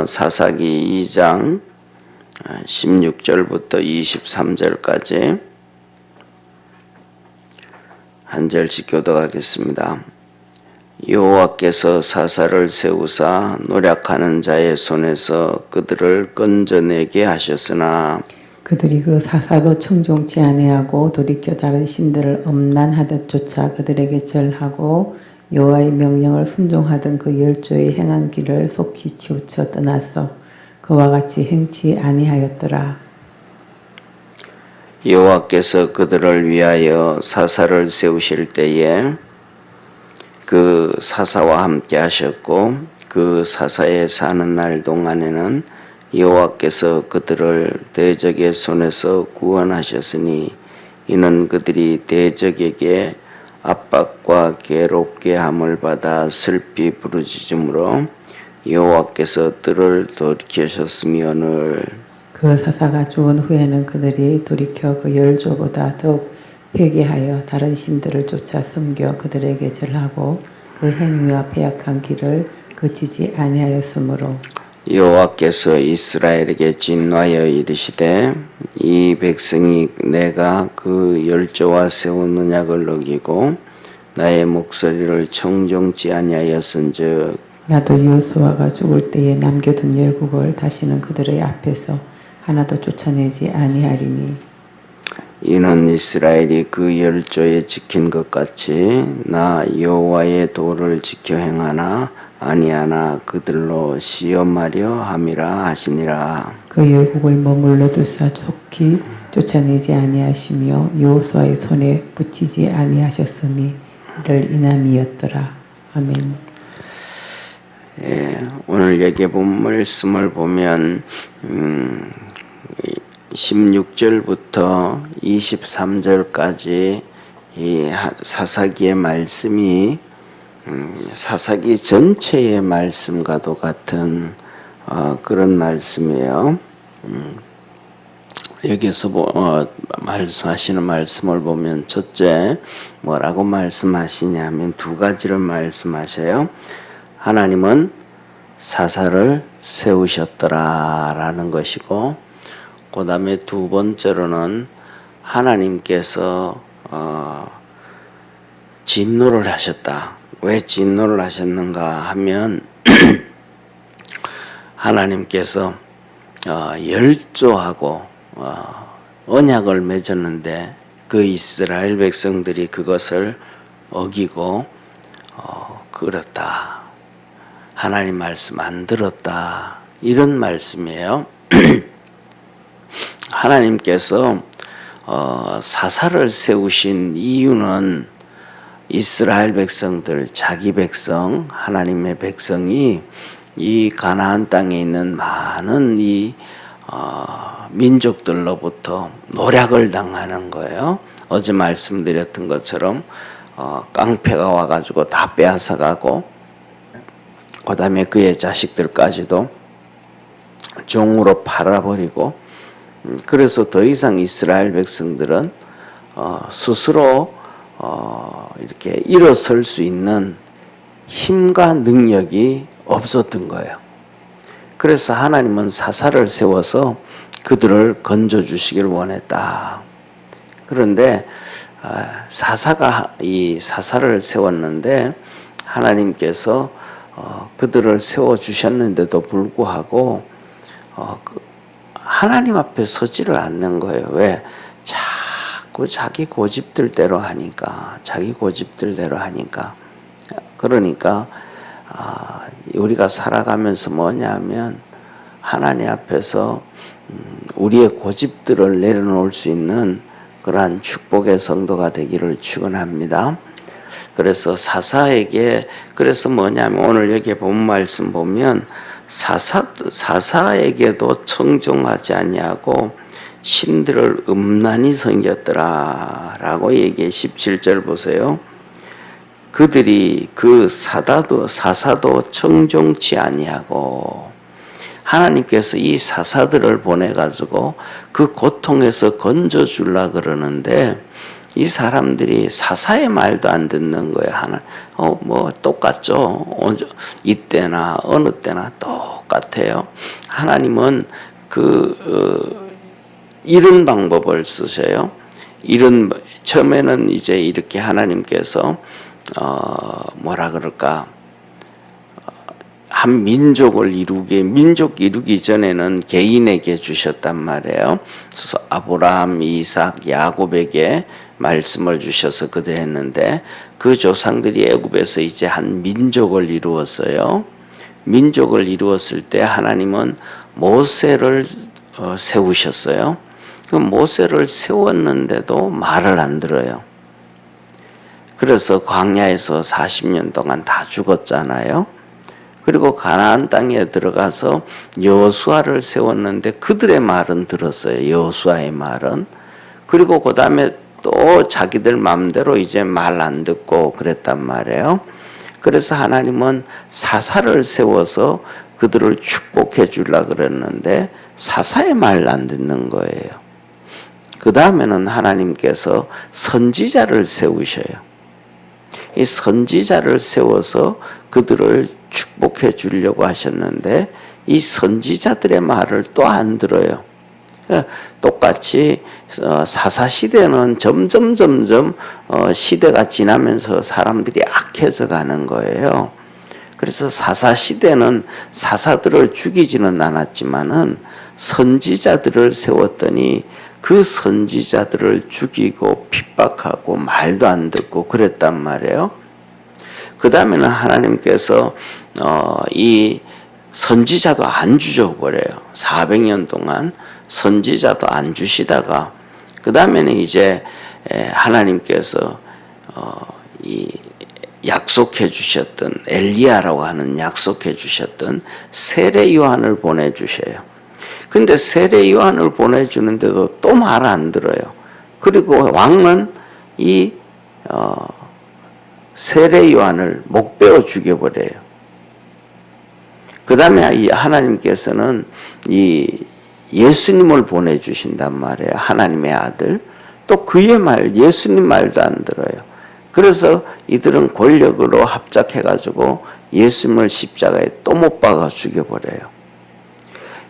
사사기 2장 16절부터 23절까지 한 절씩 교독하겠습니다. 여호와께서 사사를 세우사 노략하는 자의 손에서 그들을 건져내게 하셨으나 그들이 그 사사도 청종치 아니하고 돌이켜 다른 신들을 엄난하듯 쫓아 그들에게 절하고 여호와의 명령을 순종하던 그 열조의 행한 길을 속히 치우쳐 떠나서 그와 같이 행치 아니하였더라. 여호와께서 그들을 위하여 사사를 세우실 때에 그 사사와 함께 하셨고 그 사사에 사는 날 동안에는 여호와께서 그들을 대적의 손에서 구원하셨으니 이는 그들이 대적에게 압박과 괴롭게 함을 받아 슬피 부르짖음으로 여호와께서 뜰을 돌이키셨으며늘 그 사사가 죽은 후에는 그들이 돌이켜 그 열조보다 더욱 회개하여 다른 신들을 쫓아 섬겨 그들에게 절하고 그 행위와 패역한 길을 그치지 아니하였으므로 여호와께서 이스라엘에게 진노하여 이르시되 이 백성이 내가 그 열조와 세운 언약을 어기고 나의 목소리를 청종치 아니하였은즉 나도 여호수아가 죽을 때에 남겨둔 열국을 다시는 그들의 앞에서 하나도 쫓아내지 아니하리니 이는 이스라엘이 그 열조에 지킨 것 같이 나 여호와의 도를 지켜 행하나 아니하나 그들로 시험하려 함이라 하시니라. 그 열국을 머물러 두사 속히 쫓아내지 아니하시며 여호수아의 손에 붙이지 아니하셨으니 이를 인함이었더라. 아멘. 오늘 여기 본 말씀을 보면 16절부터 23절까지 이 사사기의 말씀이 사사기 전체의 말씀과도 같은 그런 말씀이에요. 여기서 말씀하시는 말씀을 보면 첫째 뭐라고 말씀하시냐면 두 가지를 말씀하셔요. 하나님은 사사를 세우셨더라라는 것이고 그 다음에 두 번째로는 하나님께서 진노를 하셨다. 왜 진노를 하셨는가 하면 하나님께서 열조하고 언약을 맺었는데 그 이스라엘 백성들이 그것을 어기고 그렇다. 하나님 말씀 안 들었다. 이런 말씀이에요. 하나님께서 사사를 세우신 이유는 이스라엘 백성들, 자기 백성, 하나님의 백성이 이 가나안 땅에 있는 많은 이 민족들로부터 노략을 당하는 거예요. 어제 말씀드렸던 것처럼 깡패가 와가지고 다 빼앗아가고 그 다음에 그의 자식들까지도 종으로 팔아버리고 그래서 더 이상 이스라엘 백성들은 스스로 이렇게 일어설 수 있는 힘과 능력이 없었던 거예요. 그래서 하나님은 사사를 세워서 그들을 건져주시기를 원했다. 그런데 이 사사를 세웠는데 하나님께서 그들을 세워주셨는데도 불구하고 하나님 앞에 서지를 않는 거예요. 왜? 자꾸 자기 고집들대로 하니까. 그러니까 우리가 살아가면서 뭐냐면 하나님 앞에서 우리의 고집들을 내려놓을 수 있는 그러한 축복의 성도가 되기를 축원합니다. 그래서 사사에게 그래서 뭐냐면 오늘 여기 본 말씀 보면 사사에게도 청종하지 아니하고 신들을 음란히 섬겼더라라고 얘기해. 17절 보세요. 그들이 그 사사도 청종치 아니하고 하나님께서 이 사사들을 보내가지고 그 고통에서 건져주려 그러는데 이 사람들이 사사의 말도 안 듣는 거예요. 뭐 똑같죠. 이때나 어느 때나 똑같아요. 하나님은 이런 방법을 쓰셔요. 처음에는 이제 이렇게 하나님께서 뭐라 그럴까, 한 민족 이루기 전에는 개인에게 주셨단 말이에요. 그래서 아브라함, 이삭, 야곱에게 말씀을 주셔서 그들 했는데, 그 조상들이 애굽에서 이제 한 민족을 이루었어요. 민족을 이루었을 때 하나님은 모세를 세우셨어요. 그 모세를 세웠는데도 말을 안 들어요. 그래서 광야에서 40년 동안 다 죽었잖아요. 그리고 가나안 땅에 들어가서 여호수아를 세웠는데 그들의 말은 들었어요. 여호수아의 말은. 그리고 그 다음에 또 자기들 마음대로 이제 말 안 듣고 그랬단 말이에요. 그래서 하나님은 사사를 세워서 그들을 축복해 주려고 그랬는데 사사의 말 안 듣는 거예요. 그 다음에는 하나님께서 선지자를 세우셔요. 이 선지자를 세워서 그들을 축복해 주려고 하셨는데 이 선지자들의 말을 또 안 들어요. 똑같이 사사시대는 점점 시대가 지나면서 사람들이 악해져 가는 거예요. 그래서 사사시대는 사사들을 죽이지는 않았지만은 선지자들을 세웠더니 그 선지자들을 죽이고 핍박하고 말도 안 듣고 그랬단 말이에요. 그 다음에는 하나님께서 이 선지자도 안 주셔버려요. 400년 동안 선지자도 안 주시다가 그 다음에는 이제 하나님께서 이 약속해 주셨던 엘리야라고 하는 약속해 주셨던 세례 요한을 보내주셔요. 근데 세례 요한을 보내주는데도 또 말 안 들어요. 그리고 왕은 이 세례 요한을 목 베어 죽여버려요. 그 다음에 이 하나님께서는 이 예수님을 보내주신단 말이에요. 하나님의 아들. 또 그의 말, 예수님 말도 안 들어요. 그래서 이들은 권력으로 합작해가지고 예수님을 십자가에 또 못 박아 죽여버려요.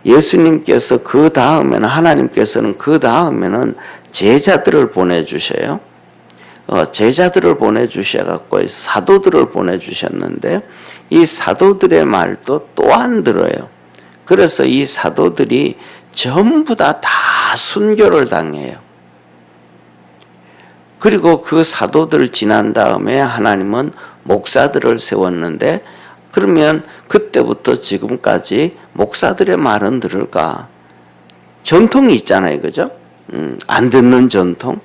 예수님께서 그 다음에는, 하나님께서는 그 다음에는 제자들을 보내주셔요. 제자들을 보내주셔갖고 사도들을 보내주셨는데 이 사도들의 말도 또 안 들어요. 그래서 이 사도들이 전부 다 순교를 당해요. 그리고 그 사도들 지난 다음에 하나님은 목사들을 세웠는데 그러면 그때부터 지금까지 목사들의 말은 들을까? 전통이 있잖아요. 그죠? 안 듣는 전통.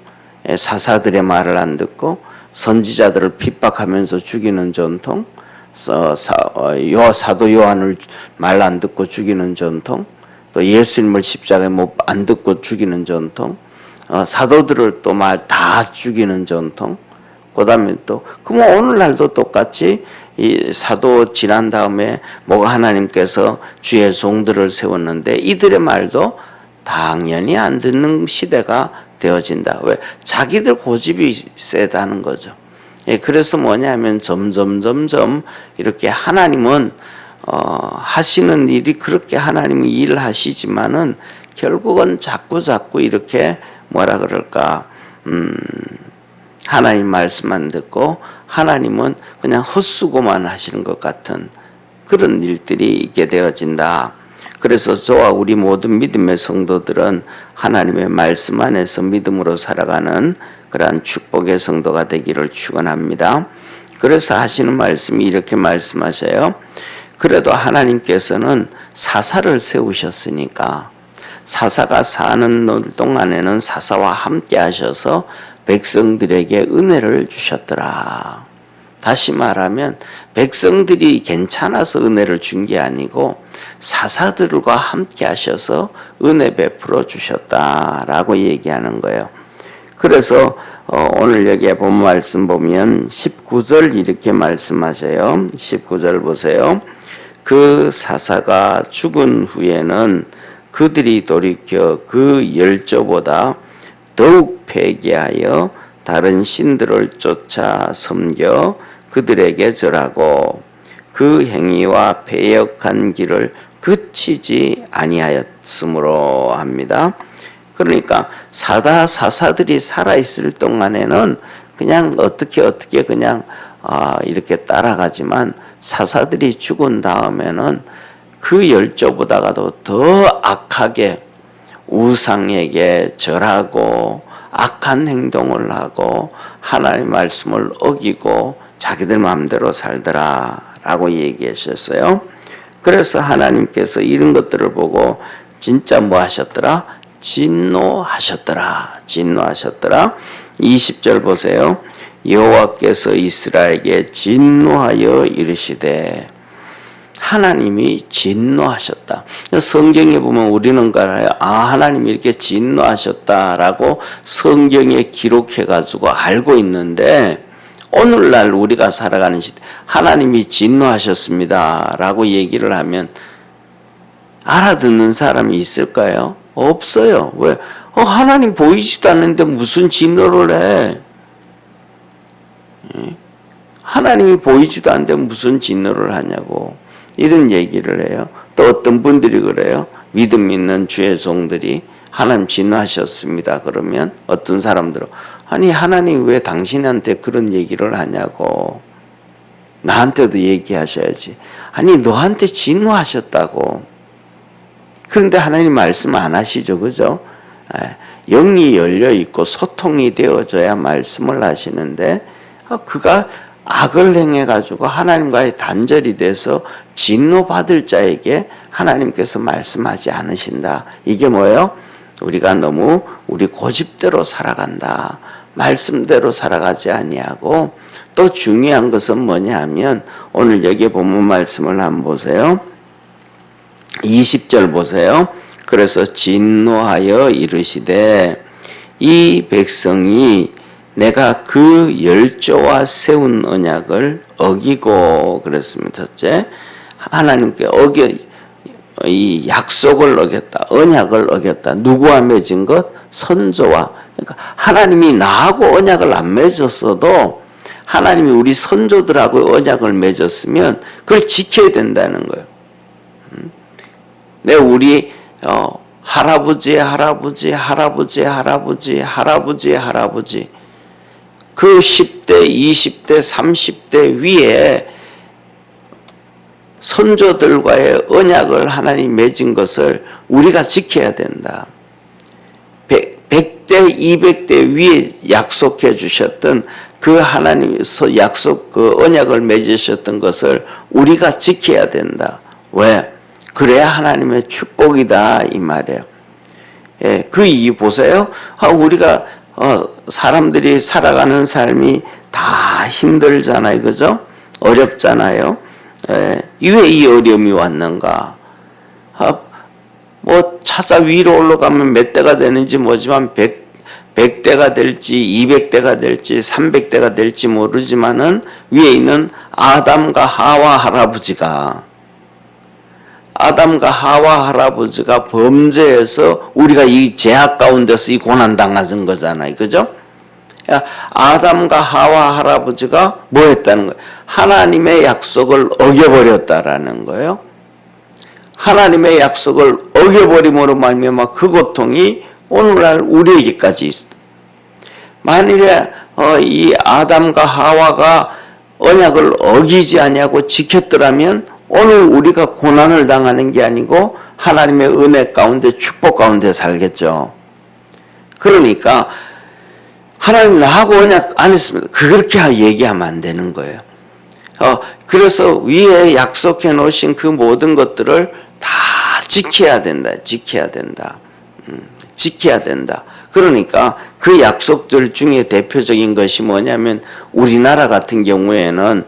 사사들의 말을 안 듣고 선지자들을 핍박하면서 죽이는 전통. 사도 요한을 말 안 듣고 죽이는 전통. 또 예수님을 십자가에 안 듣고 죽이는 전통. 사도들을 또 말 다 죽이는 전통. 그 다음에 또, 그럼 오늘날도 똑같이 이 사도 지난 다음에 뭐가 하나님께서 주의 종들을 세웠는데 이들의 말도 당연히 안 듣는 시대가 되어진다. 왜? 자기들 고집이 세다는 거죠. 그래서 뭐냐면 점점 이렇게 하나님은 하시는 일이 그렇게 하나님이 일하시지만은 결국은 자꾸 이렇게 뭐라 그럴까, 하나님 말씀 안 듣고 하나님은 그냥 헛수고만 하시는 것 같은 그런 일들이 있게 되어진다. 그래서 저와 우리 모든 믿음의 성도들은 하나님의 말씀 안에서 믿음으로 살아가는 그러한 축복의 성도가 되기를 축원합니다. 그래서 하시는 말씀이 이렇게 말씀하셔요. 그래도 하나님께서는 사사를 세우셨으니까 사사가 사는 동안에는 사사와 함께 하셔서 백성들에게 은혜를 주셨더라. 다시 말하면 백성들이 괜찮아서 은혜를 준 게 아니고 사사들과 함께 하셔서 은혜 베풀어 주셨다라고 얘기하는 거예요. 그래서 오늘 여기에 본 말씀 보면 19절 이렇게 말씀하세요. 19절 보세요. 그 사사가 죽은 후에는 그들이 돌이켜 그 열조보다 더욱 회개하여 다른 신들을 쫓아 섬겨 그들에게 절하고 그 행위와 패역한 길을 그치지 아니하였으므로 합니다. 그러니까 사사들이 살아있을 동안에는 그냥 어떻게 그냥 이렇게 따라가지만 사사들이 죽은 다음에는 그 열조보다도 더 악하게 우상에게 절하고 악한 행동을 하고 하나님의 말씀을 어기고 자기들 마음대로 살더라라고 얘기하셨어요. 그래서 하나님께서 이런 것들을 보고 진짜 뭐 하셨더라? 진노하셨더라. 20절 보세요. 여호와께서 이스라엘에게 진노하여 이르시되, 하나님이 진노하셨다. 성경에 보면 우리는 알아요. 하나님이 이렇게 진노하셨다라고 성경에 기록해가지고 알고 있는데, 오늘날 우리가 살아가는 시대 하나님이 진노하셨습니다라고 얘기를 하면 알아듣는 사람이 있을까요? 없어요. 왜? 하나님 보이지도 않는데 무슨 진노를 해? 하나님이 보이지도 않는데 무슨 진노를 하냐고 이런 얘기를 해요. 또 어떤 분들이 그래요. 믿음 있는 주의 종들이 하나님 진노하셨습니다. 그러면 어떤 사람들은 아니 하나님 왜 당신한테 그런 얘기를 하냐고. 나한테도 얘기하셔야지. 아니 너한테 진노하셨다고. 그런데 하나님 말씀 안 하시죠. 그죠? 영이 열려 있고 소통이 되어져야 말씀을 하시는데 그가 악을 행해가지고 하나님과의 단절이 돼서 진노받을 자에게 하나님께서 말씀하지 않으신다. 이게 뭐예요? 우리가 너무 우리 고집대로 살아간다. 말씀대로 살아가지 아니하고, 또 중요한 것은 뭐냐 하면 오늘 여기 본문 말씀을 한번 보세요. 20절 보세요. 그래서 진노하여 이르시되 이 백성이 내가 그 열조와 세운 언약을 어기고, 그랬습니다. 첫째, 하나님께 이 약속을 어겼다. 언약을 어겼다. 누구와 맺은 것? 선조와. 그러니까 하나님이 나하고 언약을 안 맺었어도 하나님이 우리 선조들하고 언약을 맺었으면 그걸 지켜야 된다는 거예요. 우리 할아버지의 할아버지 그 10대, 20대, 30대 위에 선조들과의 언약을 하나님 맺은 것을 우리가 지켜야 된다. 100대, 200대 위에 약속해 주셨던 그 하나님 약속, 그 언약을 맺으셨던 것을 우리가 지켜야 된다. 왜? 그래야 하나님의 축복이다 이 말이에요. 예, 그 이유 보세요. 우리가 사람들이 살아가는 삶이 다 힘들잖아요, 그죠? 어렵잖아요. 예, 왜 이 어려움이 왔는가? 뭐 찾아 위로 올라가면 몇 대가 되는지 모르지만 100대가 될지 200대가 될지 300대가 될지 모르지만은 위에 있는 아담과 하와 할아버지가 범죄해서 우리가 이 죄악 가운데서 이 고난 당하는 거잖아요. 그죠? 아담과 하와 할아버지가 뭐 했다는 거예요? 하나님의 약속을 어겨버렸다라는 거예요. 하나님의 약속을 어겨버림으로 말미암아 그 고통이 오늘날 우리에게까지 있어. 만일에 이 아담과 하와가 언약을 어기지 아니하고 지켰더라면 오늘 우리가 고난을 당하는 게 아니고 하나님의 은혜 가운데 축복 가운데 살겠죠. 그러니까 하나님 나하고 언약 안 했습니다. 그렇게 얘기하면 안 되는 거예요. 그래서 위에 약속해 놓으신 그 모든 것들을 다 지켜야 된다. 그러니까 그 약속들 중에 대표적인 것이 뭐냐면 우리나라 같은 경우에는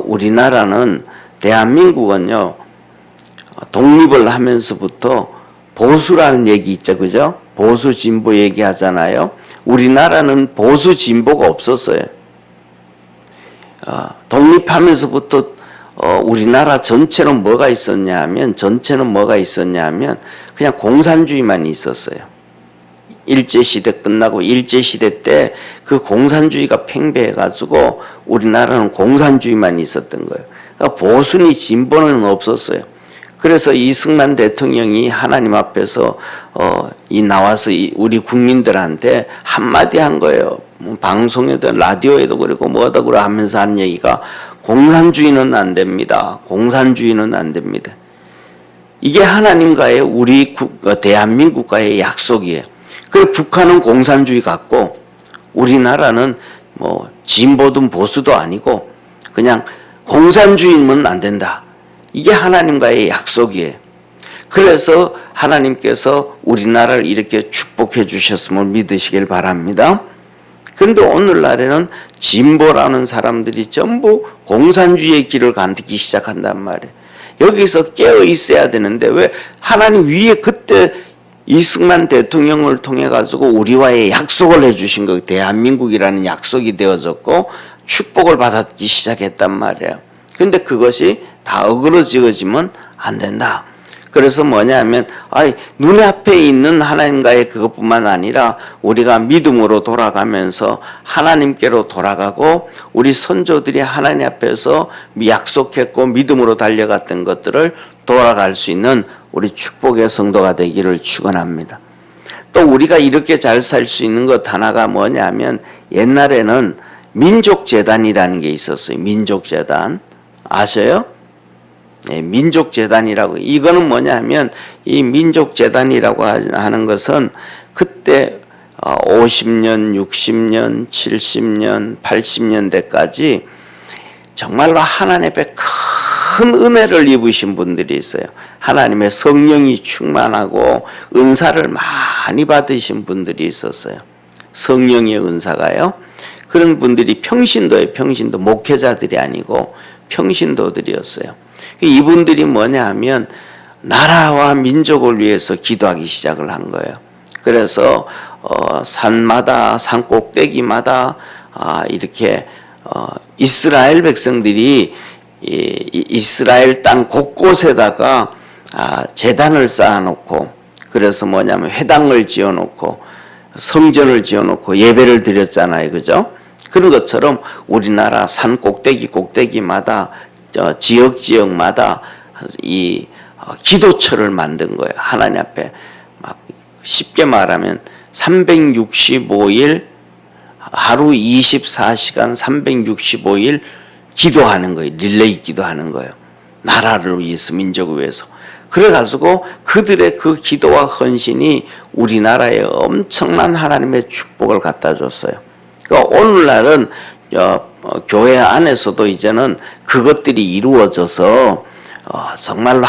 우리나라는 대한민국은요 독립을 하면서부터 보수라는 얘기 있죠, 그죠? 보수 진보 얘기하잖아요. 우리나라는 보수 진보가 없었어요. 독립하면서부터 우리나라 전체는 뭐가 있었냐면 그냥 공산주의만 있었어요. 일제시대 끝나고 일제시대 때 그 공산주의가 팽배해가지고 우리나라는 공산주의만 있었던 거예요. 그러니까 보수니 진보는 없었어요. 그래서 이승만 대통령이 하나님 앞에서 나와서 우리 국민들한테 한마디 한 거예요. 방송에도 라디오에도 그러고 뭐다 그러 하면서 한 얘기가 공산주의는 안 됩니다. 공산주의는 안 됩니다. 이게 하나님과의 우리 대한민국과의 약속이에요. 그래서 북한은 공산주의 같고 우리나라는 뭐 진보든 보수도 아니고 그냥 공산주의는 안 된다. 이게 하나님과의 약속이에요. 그래서 하나님께서 우리나라를 이렇게 축복해 주셨음을 믿으시길 바랍니다. 그런데 오늘날에는 진보라는 사람들이 전부 공산주의의 길을 가기 시작한단 말이에요. 여기서 깨어 있어야 되는데 왜 하나님 위에 그때 이승만 대통령을 통해 가지고 우리와의 약속을 해주신 거 대한민국이라는 약속이 되어졌고 축복을 받았기 시작했단 말이에요. 근데 그것이 다 어그러지어지면 안 된다. 그래서 뭐냐면 눈에 앞에 있는 하나님과의 그것뿐만 아니라 우리가 믿음으로 돌아가면서 하나님께로 돌아가고 우리 선조들이 하나님 앞에서 약속했고 믿음으로 달려갔던 것들을 돌아갈 수 있는 우리 축복의 성도가 되기를 축원합니다. 또 우리가 이렇게 잘 살 수 있는 것 하나가 뭐냐면 옛날에는 민족재단이라는 게 있었어요. 민족재단 아셔요? 네, 민족재단이라고. 이거는 뭐냐면 이 민족재단이라고 하는 것은 그때 50년, 60년, 70년, 80년대까지 정말로 하나님 앞에 큰 은혜를 입으신 분들이 있어요. 하나님의 성령이 충만하고 은사를 많이 받으신 분들이 있었어요. 성령의 은사가요. 그런 분들이 평신도예요. 평신도 목회자들이 아니고 평신도들이었어요. 이분들이 뭐냐 하면 나라와 민족을 위해서 기도하기 시작을 한 거예요. 그래서 산마다 산 꼭대기마다 이렇게 이스라엘 백성들이 이스라엘 땅 곳곳에다가 제단을 쌓아놓고 그래서 뭐냐면 회당을 지어놓고 성전을 지어놓고 예배를 드렸잖아요. 그죠? 그런 것처럼 우리나라 산 꼭대기마다 지역마다 이 기도처를 만든 거예요. 하나님 앞에 막 쉽게 말하면 365일 하루 24시간 365일 기도하는 거예요. 릴레이 기도하는 거예요. 나라를 위해서 민족을 위해서. 그래가지고 그들의 그 기도와 헌신이 우리나라에 엄청난 하나님의 축복을 갖다 줬어요. 그러니까 오늘날은 교회 안에서도 이제는 그것들이 이루어져서 정말로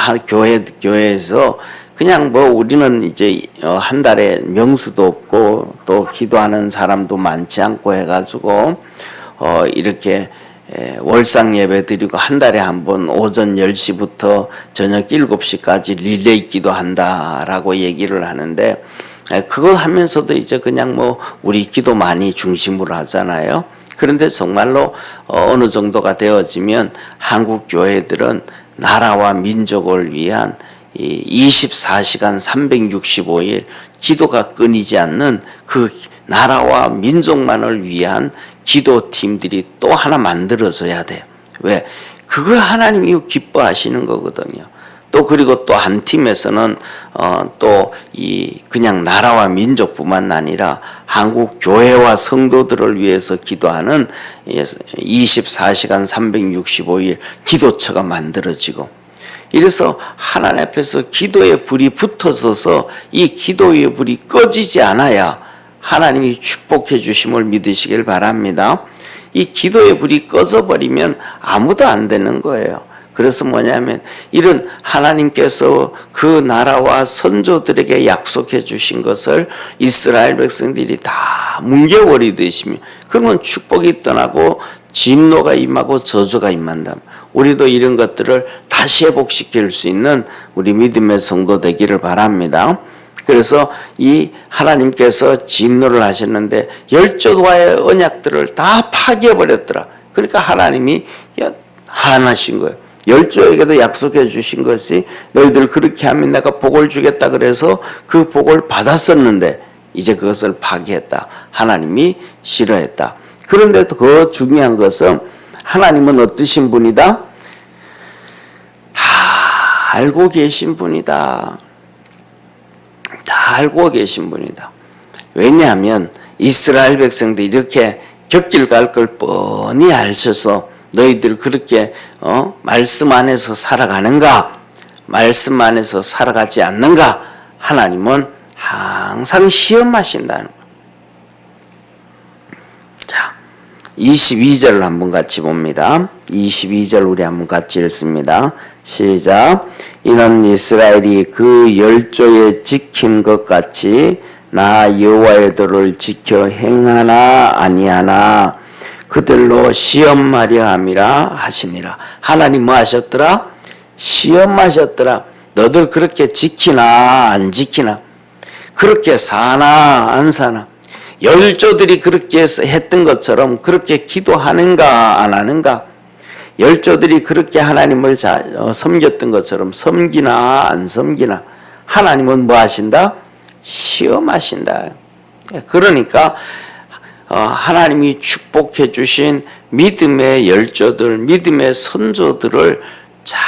교회에서 그냥 뭐 우리는 이제 한 달에 명수도 없고 또 기도하는 사람도 많지 않고 해가지고 이렇게 월상 예배 드리고 한 달에 한 번 오전 10시부터 저녁 7시까지 릴레이 기도한다라고 얘기를 하는데 그거 하면서도 이제 그냥 뭐 우리 기도 많이 중심으로 하잖아요. 그런데 정말로 어느 정도가 되어지면 한국 교회들은 나라와 민족을 위한 24시간 365일 기도가 끊이지 않는 그 나라와 민족만을 위한 기도팀들이 또 하나 만들어져야 돼요. 왜? 그걸 하나님이 기뻐하시는 거거든요. 또 그리고 또 한 팀에서는 또 이 그냥 나라와 민족뿐만 아니라 한국 교회와 성도들을 위해서 기도하는 24시간 365일 기도처가 만들어지고 이래서 하나님 앞에서 기도의 불이 붙어서서 이 기도의 불이 꺼지지 않아야 하나님이 축복해 주심을 믿으시길 바랍니다. 이 기도의 불이 꺼져버리면 아무도 안 되는 거예요. 그래서 뭐냐면 이런 하나님께서 그 나라와 선조들에게 약속해 주신 것을 이스라엘 백성들이 다 뭉개버리듯이 그러면 축복이 떠나고 진노가 임하고 저주가 임한다. 우리도 이런 것들을 다시 회복시킬 수 있는 우리 믿음의 성도 되기를 바랍니다. 그래서 이 하나님께서 진노를 하셨는데 열조와의 언약들을 다 파괴해버렸더라. 그러니까 하나님이 화나신 거예요. 열조에게도 약속해 주신 것이 너희들 그렇게 하면 내가 복을 주겠다 그래서 그 복을 받았었는데 이제 그것을 파기했다. 하나님이 싫어했다. 그런데 더 중요한 것은 하나님은 어떠신 분이다? 다 알고 계신 분이다. 다 알고 계신 분이다. 왜냐하면 이스라엘 백성들이 이렇게 곁길 갈 걸 뻔히 아셔서 너희들 그렇게 말씀 안에서 살아가는가? 말씀 안에서 살아가지 않는가? 하나님은 항상 시험하신다는 거예요. 자, 22절을 한번 같이 봅니다. 22절 우리 한번 같이 읽습니다. 시작. 이는 이스라엘이 그 열조에 지킨 것 같이 나 여호와의 도를 지켜 행하나 아니하나 그들로 시험하려 함이라 하시니라. 하나님 뭐 하셨더라? 시험하셨더라. 너들 그렇게 지키나 안 지키나, 그렇게 사나 안 사나, 열조들이 그렇게 했던 것처럼 그렇게 기도하는가 안 하는가, 열조들이 그렇게 하나님을 섬겼던 것처럼 섬기나 안 섬기나, 하나님은 뭐 하신다? 시험하신다. 그러니까 하나님이 축복해 주신 믿음의 열조들, 믿음의 선조들을 잘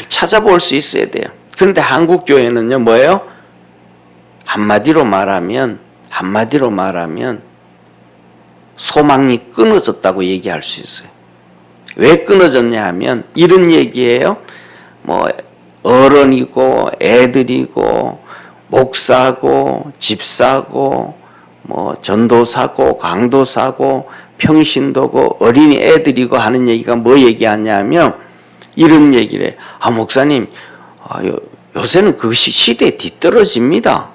찾아볼 수 있어야 돼요. 그런데 한국 교회는요, 뭐예요? 한마디로 말하면 소망이 끊어졌다고 얘기할 수 있어요. 왜 끊어졌냐 하면 이런 얘기예요. 뭐 어른이고 애들이고 목사고 집사고 뭐 전도사고 강도사고 평신도고 어린이 애들이고 하는 얘기가 뭐 얘기하냐면 이런 얘기를 해요. 목사님, 요새는 그 시대에 뒤떨어집니다.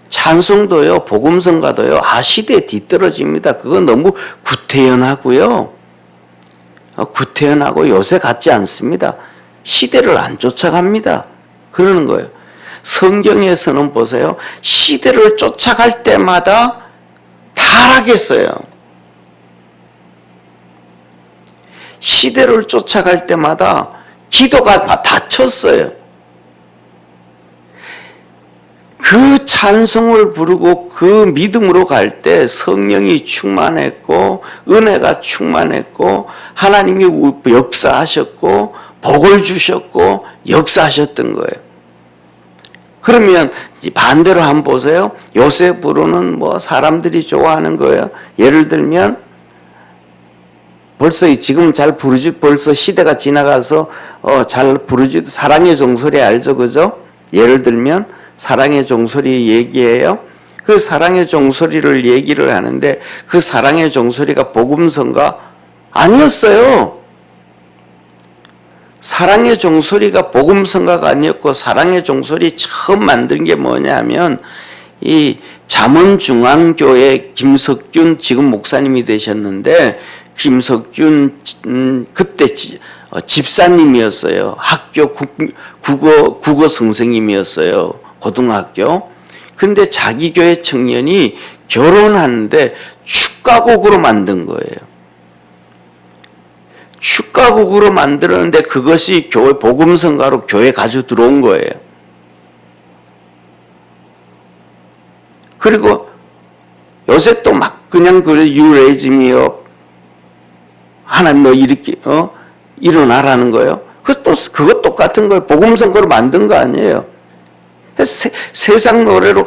찬송도요, 복음성가도요, 시대에 뒤떨어집니다. 그건 너무 구태연하고요. 구태연하고 요새 같지 않습니다. 시대를 안 쫓아갑니다. 그러는 거예요. 성경에서는 보세요. 시대를 쫓아갈 때마다 타락했어요. 시대를 쫓아갈 때마다 기도가 닫혔어요. 그 찬송을 부르고 그 믿음으로 갈 때 성령이 충만했고 은혜가 충만했고 하나님이 역사하셨고 복을 주셨고 역사하셨던 거예요. 그러면 반대로 한번 보세요. 요새 부르는 뭐 사람들이 좋아하는 거예요. 예를 들면 벌써 지금 잘 부르지, 벌써 시대가 지나가서 잘 부르지도, 사랑의 종소리 알죠, 그죠? 예를 들면 사랑의 종소리 얘기해요. 그 사랑의 종소리를 얘기를 하는데 그 사랑의 종소리가 복음성가 아니었어요. 사랑의 종소리가 복음성가가 아니었고 사랑의 종소리 처음 만든 게 뭐냐면 이 잠원중앙교회 김석균 지금 목사님이 되셨는데 김석균 그때 집사님이었어요. 학교 국어 선생님이었어요. 고등학교. 근데 자기 교회 청년이 결혼하는데 축가곡으로 만든 거예요. 축가곡으로 만들었는데 그것이 교회 복음성가로 교회 가지고 들어온 거예요. 그리고 요새 또 막 그냥 그래 유레이즘이요. 하나님 너 이렇게 일어나라는 거예요. 그것 똑같은 거예요. 복음성가로 만든 거 아니에요. 세상 노래로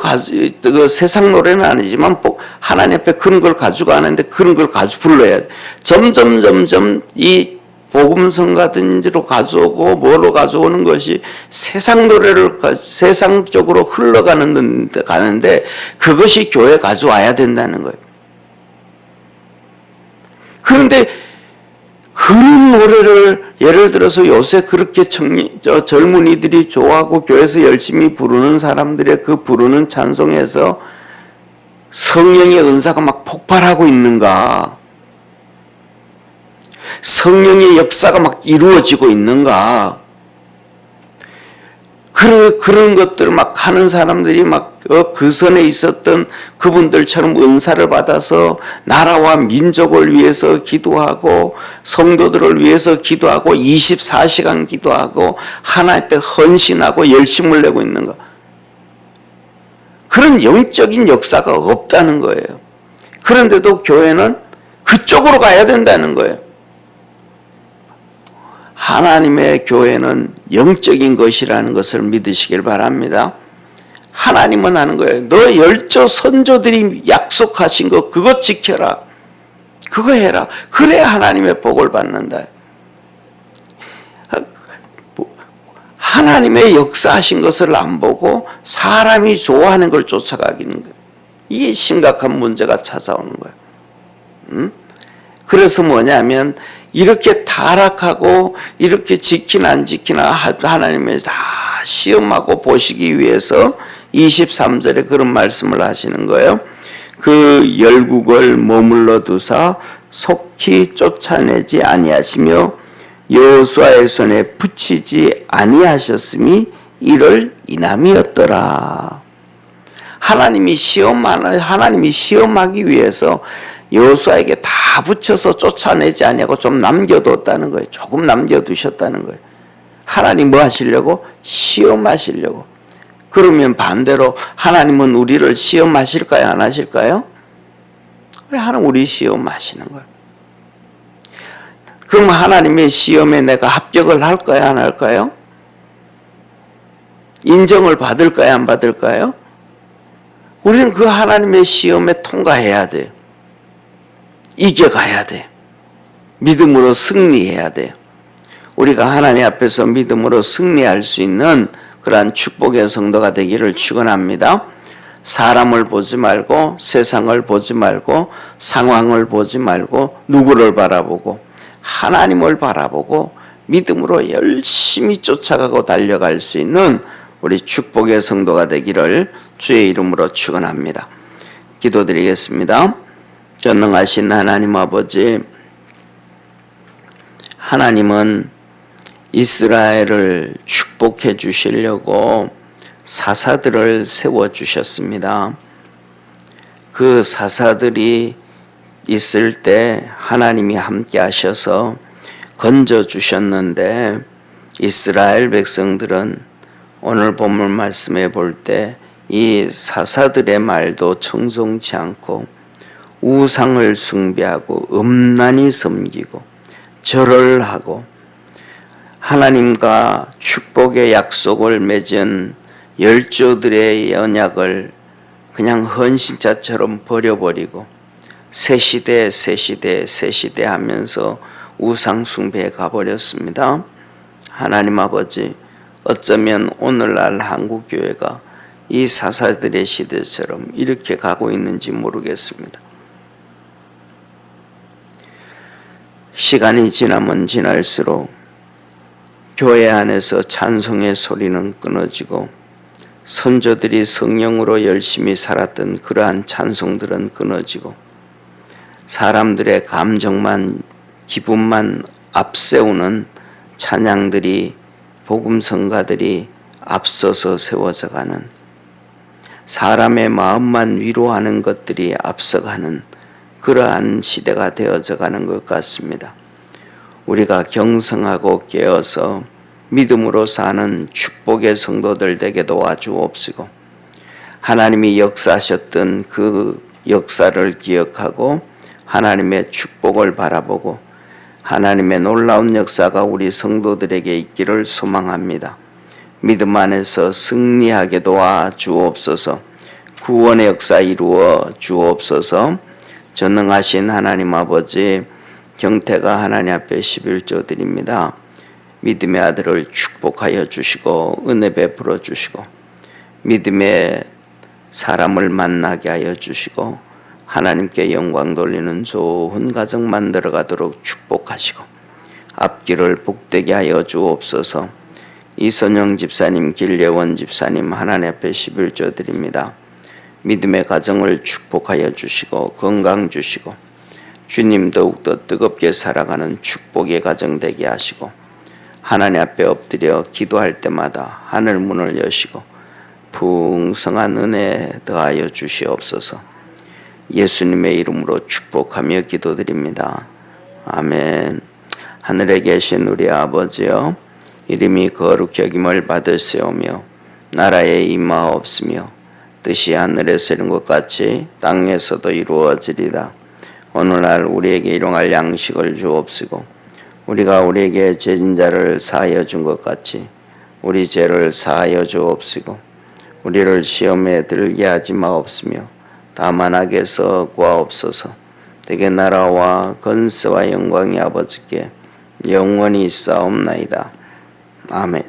세상 노래는 아니지만 하나님 앞에 그런 걸 가지고 하는데 그런 걸 가지고 불러야 돼. 점점 이 복음성가든지로 가져오고 뭐로 가져오는 것이 세상 노래를 세상적으로 가는데 그것이 교회 가져와야 된다는 거예요. 그런데 그런 노래를 예를 들어서 요새 그렇게 젊은이들이 좋아하고 교회에서 열심히 부르는 사람들의 그 부르는 찬송에서 성령의 은사가 막 폭발하고 있는가? 성령의 역사가 막 이루어지고 있는가? 그런 것들을 막 하는 사람들이 막 그 선에 있었던 그분들처럼 은사를 받아서 나라와 민족을 위해서 기도하고 성도들을 위해서 기도하고 24시간 기도하고 하나님 앞에 헌신하고 열심을 내고 있는가? 그런 그런 영적인 역사가 없다는 거예요. 그런데도 교회는 그쪽으로 가야 된다는 거예요. 하나님의 교회는 영적인 것이라는 것을 믿으시길 바랍니다. 하나님은 하는 거예요. 너 열조 선조들이 약속하신 거 그거 지켜라. 그거 해라. 그래야 하나님의 복을 받는다. 하나님의 역사하신 것을 안 보고 사람이 좋아하는 걸 쫓아가기는 거예요. 이게 심각한 문제가 찾아오는 거예요. 그래서 뭐냐면 이렇게 타락하고 이렇게 지키나 안 지키나 하나님의 다 시험하고 보시기 위해서 23절에 그런 말씀을 하시는 거예요. 그 열국을 머물러 두사 속히 쫓아내지 아니하시며 여호수아의 손에 붙이지 아니하셨음이 이를 인함이었더라. 하나님이 시험하기 위해서 여호수아에게 다 붙여서 쫓아내지 아니하고 좀 남겨뒀다는 거예요. 조금 남겨두셨다는 거예요. 하나님 뭐 하시려고? 시험하시려고. 그러면 반대로 하나님은 우리를 시험하실까요? 안 하실까요? 왜 하나님 우리 시험하시는 거예요? 그럼 하나님의 시험에 내가 합격을 할까요? 안 할까요? 인정을 받을까요? 안 받을까요? 우리는 그 하나님의 시험에 통과해야 돼요. 이겨가야 돼요. 믿음으로 승리해야 돼요. 우리가 하나님 앞에서 믿음으로 승리할 수 있는 그러한 축복의 성도가 되기를 축원합니다. 사람을 보지 말고 세상을 보지 말고 상황을 보지 말고 누구를 바라보고 하나님을 바라보고 믿음으로 열심히 쫓아가고 달려갈 수 있는 우리 축복의 성도가 되기를 주의 이름으로 축원합니다. 기도드리겠습니다. 전능하신 하나님 아버지, 하나님은 이스라엘을 축복해 주시려고 사사들을 세워주셨습니다. 그 사사들이 있을 때 하나님이 함께 하셔서 건져주셨는데 이스라엘 백성들은 오늘 본문 말씀에 볼 때 이 사사들의 말도 청송치 않고 우상을 숭배하고 음란히 섬기고 절을 하고 하나님과 축복의 약속을 맺은 열조들의 언약을 그냥 헌신자처럼 버려버리고 새 시대 하면서 우상 숭배에 가버렸습니다. 하나님 아버지, 어쩌면 오늘날 한국교회가 이 사사들의 시대처럼 이렇게 가고 있는지 모르겠습니다. 시간이 지나면 지날수록 교회 안에서 찬송의 소리는 끊어지고 선조들이 성령으로 열심히 살았던 그러한 찬송들은 끊어지고 사람들의 감정만 기분만 앞세우는 찬양들이 복음성가들이 앞서서 세워져 가는 사람의 마음만 위로하는 것들이 앞서가는 그러한 시대가 되어져 가는 것 같습니다. 우리가 경성하고 깨어서 믿음으로 사는 축복의 성도들 되게 도와주옵시고 하나님이 역사하셨던 그 역사를 기억하고 하나님의 축복을 바라보고 하나님의 놀라운 역사가 우리 성도들에게 있기를 소망합니다. 믿음 안에서 승리하게 도와주옵소서. 구원의 역사 이루어 주옵소서. 전능하신 하나님 아버지, 경태가 하나님 앞에 11조 드립니다. 믿음의 아들을 축복하여 주시고 은혜 베풀어 주시고 믿음의 사람을 만나게 하여 주시고 하나님께 영광 돌리는 좋은 가정 만들어 가도록 축복하시고 앞길을 복되게 하여 주옵소서. 이선영 집사님, 길예원 집사님 하나님 앞에 11조 드립니다. 믿음의 가정을 축복하여 주시고 건강 주시고 주님 더욱더 뜨겁게 살아가는 축복의 가정 되게 하시고 하나님 앞에 엎드려 기도할 때마다 하늘 문을 여시고 풍성한 은혜 더하여 주시옵소서. 예수님의 이름으로 축복하며 기도드립니다. 아멘. 하늘에 계신 우리 아버지여, 이름이 거룩히 여김을 받으시오며 나라에 임하옵시며 뜻이 하늘에서 이룬 것 같이 땅에서도 이루어지리다. 오늘날 우리에게 일용할 양식을 주옵시고 우리가 우리에게 죄진 자를 사하여 준 것 같이 우리 죄를 사하여 주옵시고 우리를 시험에 들게 하지 마옵시며 다만 악에서 구하옵소서. 대개 나라와 건세와 영광이 아버지께 영원히 있사옵나이다. 아멘.